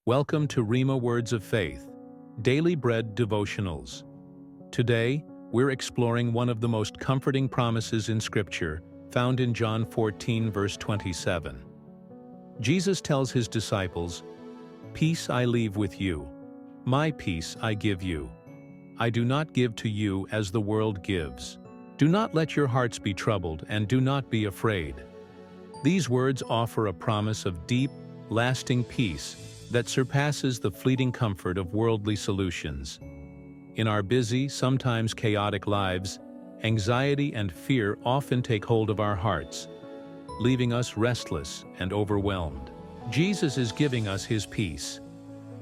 Welcome to Rhema Words of Faith, Daily Bread Devotionals. Today, we're exploring one of the most comforting promises in Scripture, found in John 14, verse 27. Jesus tells his disciples, "Peace I leave with you. My peace I give you. I do not give to you as the world gives. Do not let your hearts be troubled, and do not be afraid." These words offer a promise of deep, lasting peace that surpasses the fleeting comfort of worldly solutions. In our busy, sometimes chaotic lives, anxiety and fear often take hold of our hearts, leaving us restless and overwhelmed. Jesus is giving us his peace,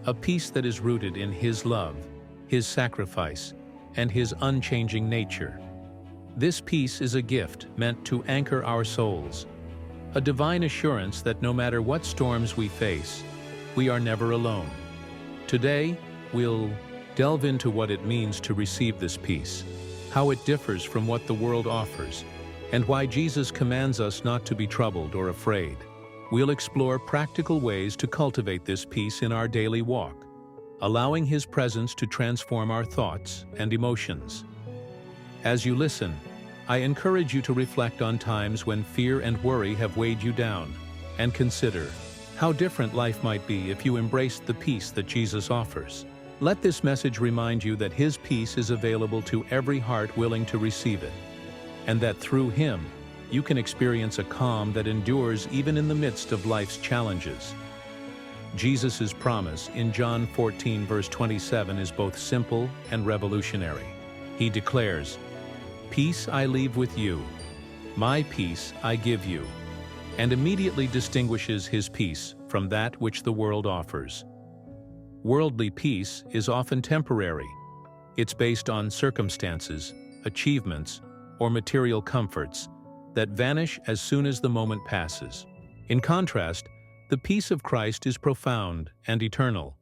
a peace that is rooted in his love, his sacrifice, and his unchanging nature. This peace is a gift meant to anchor our souls, a divine assurance that no matter what storms we face, we are never alone. Today, we'll delve into what it means to receive this peace, how it differs from what the world offers, and why Jesus commands us not to be troubled or afraid. We'll explore practical ways to cultivate this peace in our daily walk, allowing his presence to transform our thoughts and emotions. As you listen, I encourage you to reflect on times when fear and worry have weighed you down, and consider how different life might be if you embraced the peace that Jesus offers. Let this message remind you that his peace is available to every heart willing to receive it, and that through him, you can experience a calm that endures even in the midst of life's challenges. Jesus' promise in John 14, verse 27 is both simple and revolutionary. He declares, "Peace I leave with you, my peace I give you," and immediately distinguishes his peace from that which the world offers. Worldly peace is often temporary. It's based on circumstances, achievements, or material comforts that vanish as soon as the moment passes. In contrast, the peace of Christ is profound and eternal.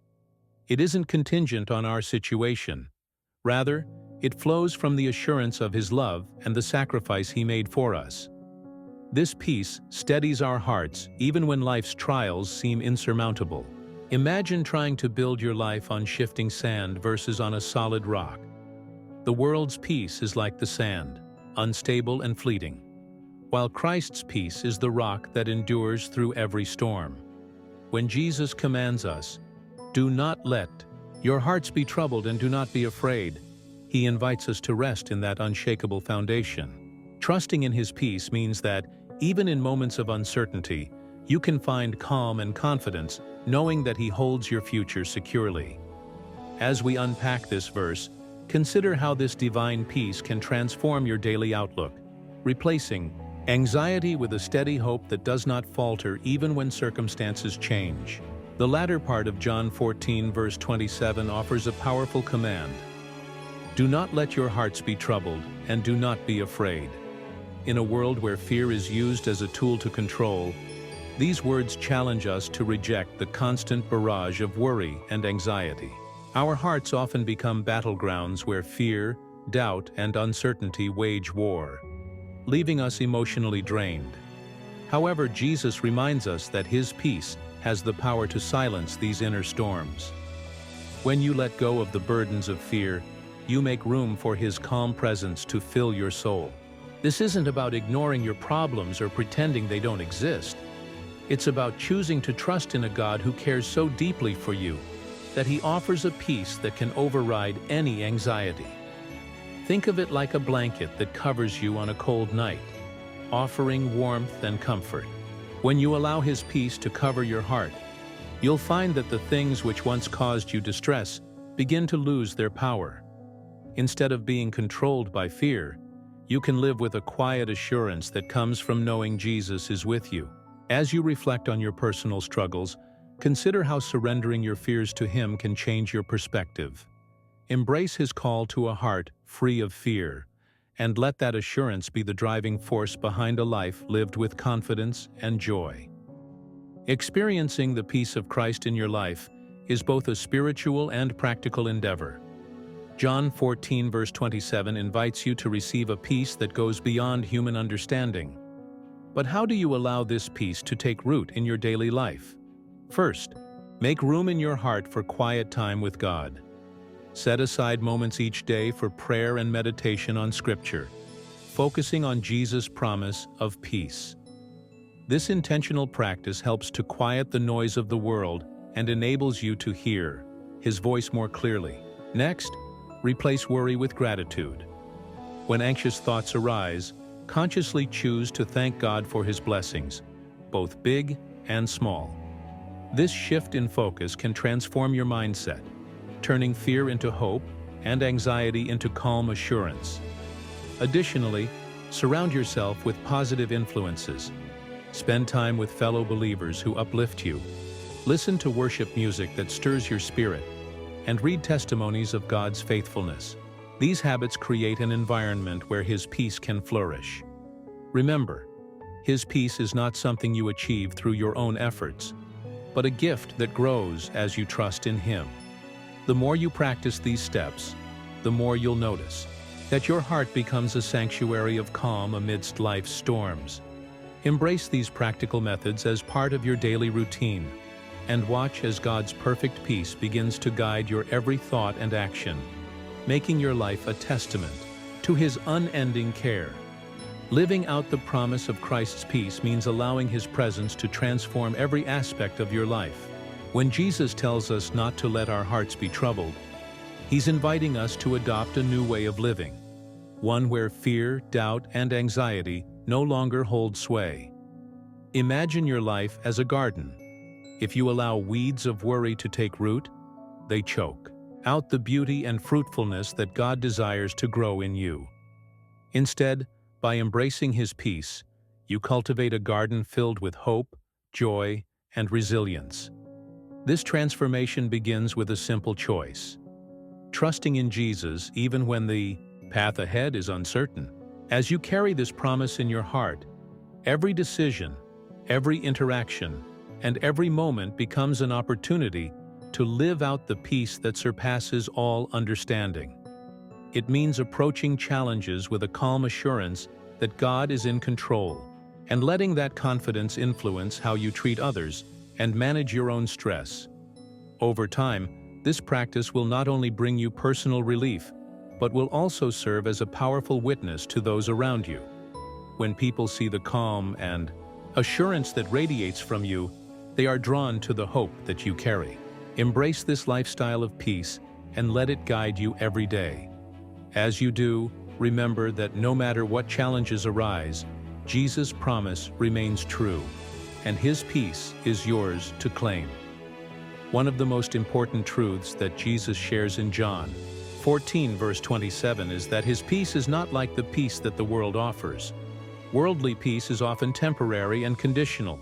It isn't contingent on our situation. Rather, it flows from the assurance of his love and the sacrifice he made for us. This peace steadies our hearts even when life's trials seem insurmountable. Imagine trying to build your life on shifting sand versus on a solid rock. The world's peace is like the sand, unstable and fleeting, while Christ's peace is the rock that endures through every storm. When Jesus commands us, "Do not let your hearts be troubled and do not be afraid," he invites us to rest in that unshakable foundation. Trusting in his peace means that, even in moments of uncertainty, you can find calm and confidence knowing that he holds your future securely. As we unpack this verse, consider how this divine peace can transform your daily outlook, replacing anxiety with a steady hope that does not falter even when circumstances change. The latter part of John 14, verse 27 offers a powerful command. "Do not let your hearts be troubled, and do not be afraid." In a world where fear is used as a tool to control, these words challenge us to reject the constant barrage of worry and anxiety. Our hearts often become battlegrounds where fear, doubt, and uncertainty wage war, leaving us emotionally drained. However, Jesus reminds us that his peace has the power to silence these inner storms. When you let go of the burdens of fear, you make room for his calm presence to fill your soul. This isn't about ignoring your problems or pretending they don't exist. It's about choosing to trust in a God who cares so deeply for you that he offers a peace that can override any anxiety. Think of it like a blanket that covers you on a cold night, offering warmth and comfort. When you allow his peace to cover your heart, you'll find that the things which once caused you distress begin to lose their power. Instead of being controlled by fear, you can live with a quiet assurance that comes from knowing Jesus is with you. As you reflect on your personal struggles, consider how surrendering your fears to him can change your perspective. Embrace his call to a heart free of fear, and let that assurance be the driving force behind a life lived with confidence and joy. Experiencing the peace of Christ in your life is both a spiritual and practical endeavor. John 14, verse 27 invites you to receive a peace that goes beyond human understanding. But how do you allow this peace to take root in your daily life? First, Make room in your heart for quiet time with God. Set aside moments each day for prayer and meditation on Scripture, focusing on Jesus' promise of peace. This intentional practice helps to quiet the noise of the world and enables you to hear His voice more clearly. Next, replace worry with gratitude. When anxious thoughts arise, consciously choose to thank God for His blessings, both big and small. This shift in focus can transform your mindset, turning fear into hope and anxiety into calm assurance. Additionally, surround yourself with positive influences. Spend time with fellow believers who uplift you. Listen to worship music that stirs your spirit, and read testimonies of God's faithfulness. These habits create an environment where His peace can flourish. Remember, His peace is not something you achieve through your own efforts, but a gift that grows as you trust in Him. The more you practice these steps, the more you'll notice that your heart becomes a sanctuary of calm amidst life's storms. Embrace these practical methods as part of your daily routine, and watch as God's perfect peace begins to guide your every thought and action, making your life a testament to His unending care. Living out the promise of Christ's peace means allowing His presence to transform every aspect of your life. When Jesus tells us not to let our hearts be troubled, He's inviting us to adopt a new way of living, one where fear, doubt, and anxiety no longer hold sway. Imagine your life as a garden. If you allow weeds of worry to take root, they choke out the beauty and fruitfulness that God desires to grow in you. Instead, by embracing His peace, you cultivate a garden filled with hope, joy, and resilience. This transformation begins with a simple choice: trusting in Jesus even when the path ahead is uncertain. As you carry this promise in your heart, every decision, every interaction, and every moment becomes an opportunity to live out the peace that surpasses all understanding. It means approaching challenges with a calm assurance that God is in control, and letting that confidence influence how you treat others and manage your own stress. Over time, this practice will not only bring you personal relief, but will also serve as a powerful witness to those around you. When people see the calm and assurance that radiates from you, they are drawn to the hope that you carry. Embrace this lifestyle of peace and let it guide you every day. As you do, remember that no matter what challenges arise, Jesus' promise remains true, and His peace is yours to claim. One of the most important truths that Jesus shares in John 14 verse 27 is that His peace is not like the peace that the world offers. Worldly peace is often temporary and conditional.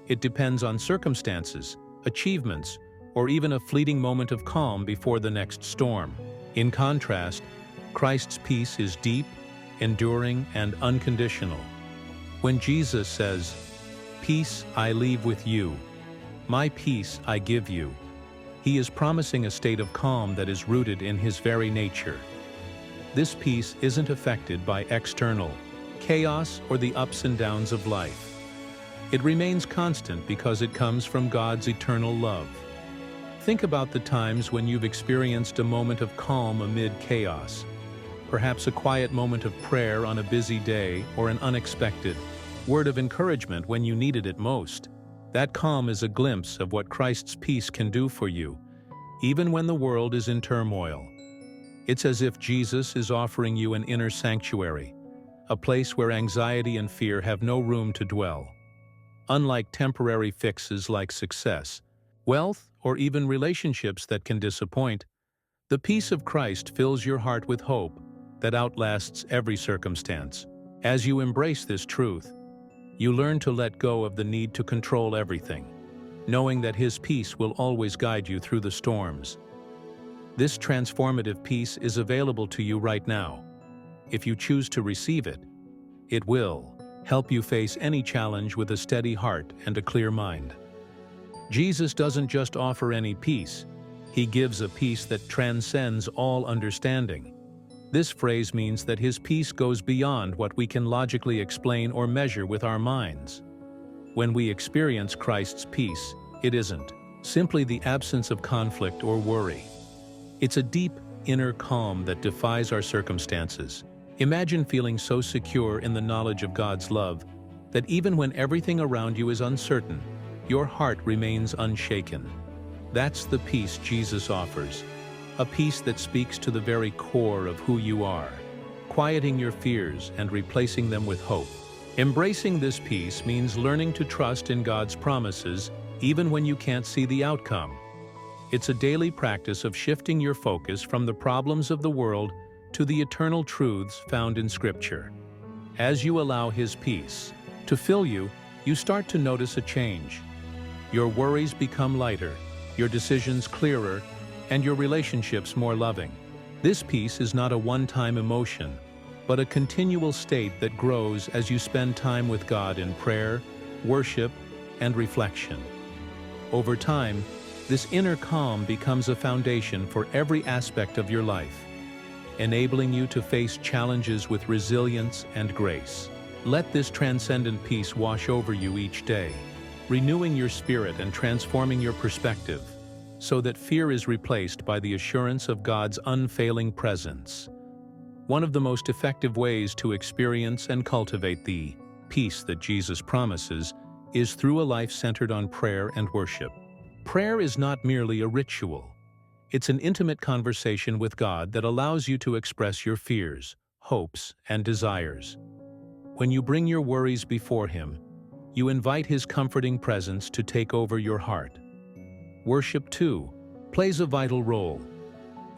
It depends on circumstances, achievements, or even a fleeting moment of calm before the next storm. In contrast, Christ's peace is deep, enduring, and unconditional. When Jesus says, "Peace I leave with you, my peace I give you," He is promising a state of calm that is rooted in His very nature. This peace isn't affected by external chaos or the ups and downs of life. It remains constant because it comes from God's eternal love. Think about the times when you've experienced a moment of calm amid chaos. Perhaps a quiet moment of prayer on a busy day, or an unexpected word of encouragement when you needed it most. That calm is a glimpse of what Christ's peace can do for you, even when the world is in turmoil. It's as if Jesus is offering you an inner sanctuary, a place where anxiety and fear have no room to dwell. Unlike temporary fixes like success, wealth, or even relationships that can disappoint, the peace of Christ fills your heart with hope that outlasts every circumstance. As you embrace this truth, you learn to let go of the need to control everything, knowing that His peace will always guide you through the storms. This transformative peace is available to you right now. If you choose to receive it, it will help you face any challenge with a steady heart and a clear mind. Jesus doesn't just offer any peace, He gives a peace that transcends all understanding. This phrase means that His peace goes beyond what we can logically explain or measure with our minds. When we experience Christ's peace, it isn't simply the absence of conflict or worry. It's a deep, inner calm that defies our circumstances. Imagine feeling so secure in the knowledge of God's love that even when everything around you is uncertain, your heart remains unshaken. That's the peace Jesus offers, a peace that speaks to the very core of who you are, quieting your fears and replacing them with hope. Embracing this peace means learning to trust in God's promises even when you can't see the outcome. It's a daily practice of shifting your focus from the problems of the world to the eternal truths found in Scripture. As you allow His peace to fill you, you start to notice a change. Your worries become lighter, your decisions clearer, and your relationships more loving. This peace is not a one-time emotion, but a continual state that grows as you spend time with God in prayer, worship, and reflection. Over time, this inner calm becomes a foundation for every aspect of your life, enabling you to face challenges with resilience and grace. Let this transcendent peace wash over you each day, renewing your spirit and transforming your perspective, so that fear is replaced by the assurance of God's unfailing presence. One of the most effective ways to experience and cultivate the peace that Jesus promises is through a life centered on prayer and worship. Prayer is not merely a ritual. It's an intimate conversation with God that allows you to express your fears, hopes, and desires. When you bring your worries before Him, you invite His comforting presence to take over your heart. Worship, too, plays a vital role.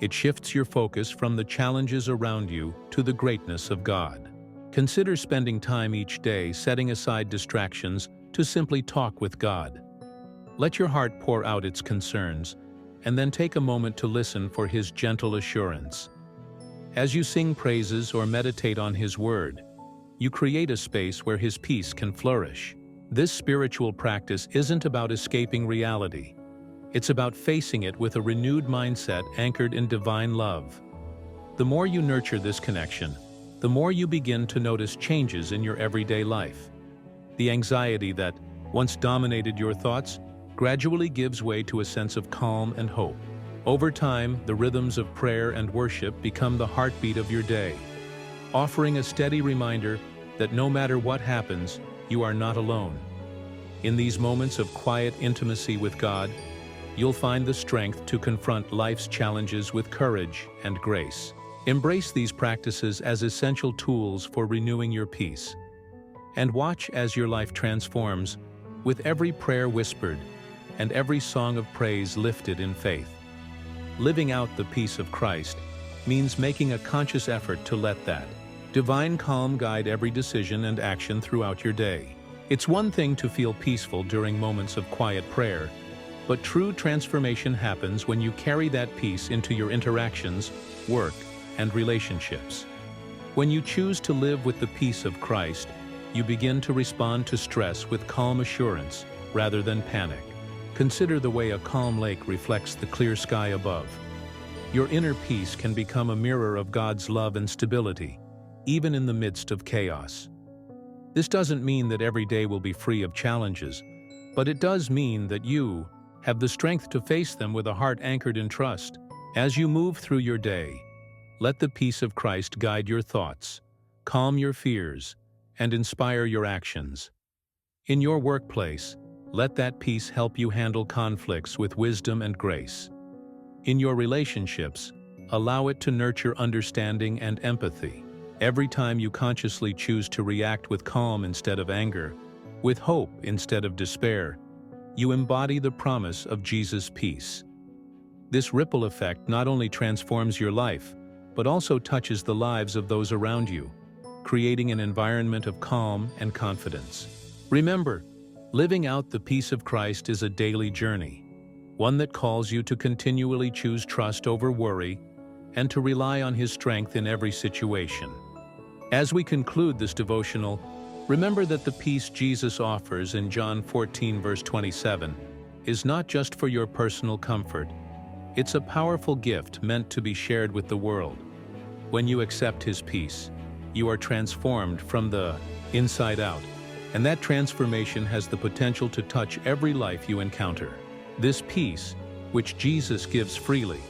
It shifts your focus from the challenges around you to the greatness of God. Consider spending time each day setting aside distractions to simply talk with God. Let your heart pour out its concerns, and then take a moment to listen for His gentle assurance. As you sing praises or meditate on His Word, you create a space where His peace can flourish. This spiritual practice isn't about escaping reality. It's about facing it with a renewed mindset anchored in divine love. The more you nurture this connection, the more you begin to notice changes in your everyday life. The anxiety that once dominated your thoughts gradually gives way to a sense of calm and hope. Over time, the rhythms of prayer and worship become the heartbeat of your day, offering a steady reminder that no matter what happens, you are not alone. In these moments of quiet intimacy with God, you'll find the strength to confront life's challenges with courage and grace. Embrace these practices as essential tools for renewing your peace, and watch as your life transforms with every prayer whispered and every song of praise lifted in faith. Living out the peace of Christ means making a conscious effort to let that divine calm guide every decision and action throughout your day. It's one thing to feel peaceful during moments of quiet prayer, but true transformation happens when you carry that peace into your interactions, work, and relationships. When you choose to live with the peace of Christ, you begin to respond to stress with calm assurance rather than panic. Consider the way a calm lake reflects the clear sky above. Your inner peace can become a mirror of God's love and stability, even in the midst of chaos. This doesn't mean that every day will be free of challenges, but it does mean that you have the strength to face them with a heart anchored in trust. As you move through your day, let the peace of Christ guide your thoughts, calm your fears, and inspire your actions. In your workplace, let that peace help you handle conflicts with wisdom and grace. In your relationships, allow it to nurture understanding and empathy. Every time you consciously choose to react with calm instead of anger, with hope instead of despair, you embody the promise of Jesus' peace. This ripple effect not only transforms your life, but also touches the lives of those around you, creating an environment of calm and confidence. Remember, living out the peace of Christ is a daily journey, one that calls you to continually choose trust over worry and to rely on His strength in every situation. As we conclude this devotional, remember that the peace Jesus offers in John 14, verse 27, is not just for your personal comfort. It's a powerful gift meant to be shared with the world. When you accept His peace, you are transformed from the inside out, and that transformation has the potential to touch every life you encounter. This peace, which Jesus gives freely,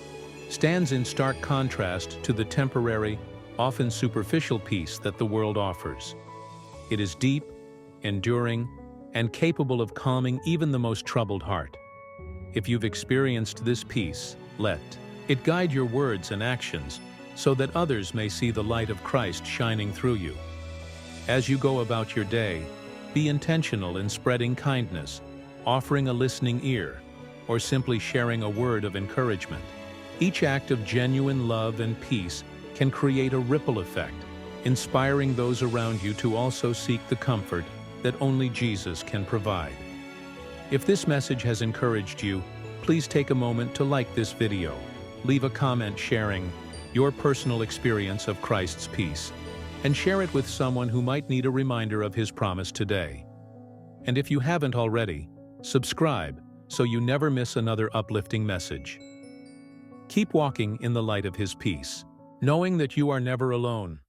stands in stark contrast to the temporary, often superficial peace that the world offers. It is deep, enduring, and capable of calming even the most troubled heart. If you've experienced this peace, let it guide your words and actions so that others may see the light of Christ shining through you. As you go about your day, be intentional in spreading kindness, offering a listening ear, or simply sharing a word of encouragement. Each act of genuine love and peace can create a ripple effect, inspiring those around you to also seek the comfort that only Jesus can provide. If this message has encouraged you, please take a moment to like this video, leave a comment sharing your personal experience of Christ's peace, and share it with someone who might need a reminder of His promise today. And if you haven't already, subscribe so you never miss another uplifting message. Keep walking in the light of His peace, knowing that you are never alone.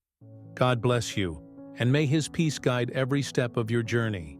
God bless you, and may His peace guide every step of your journey.